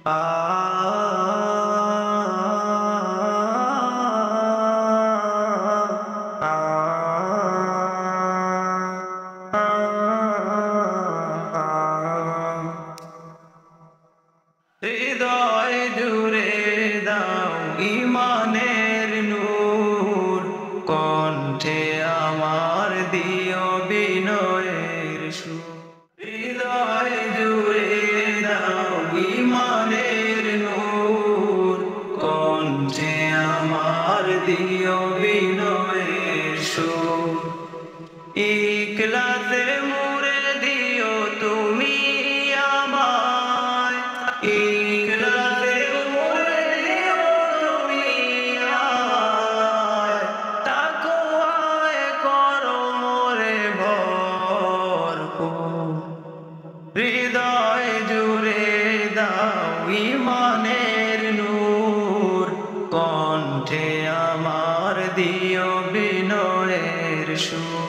আ হৃদয় জুড়ে দাও ঈমানের নূর, কণ্ঠে আমার দিও বিনয়ের সুর। হৃদয় জুড়ে দাও ঈমানের নূর, কণ্ঠে আমার দিও বিনয়ের সুর। ইখলাসে মুরে দিও তুমি আমায়, ইখলাসে মুরে দিও তুমি আমায়, তাকওয়ায় করো মোরে ভরপুর। হৃদয় জুড়ে দাও ঈমানের নূর, কণ্ঠে আমার দিও বিনয়ের সুর।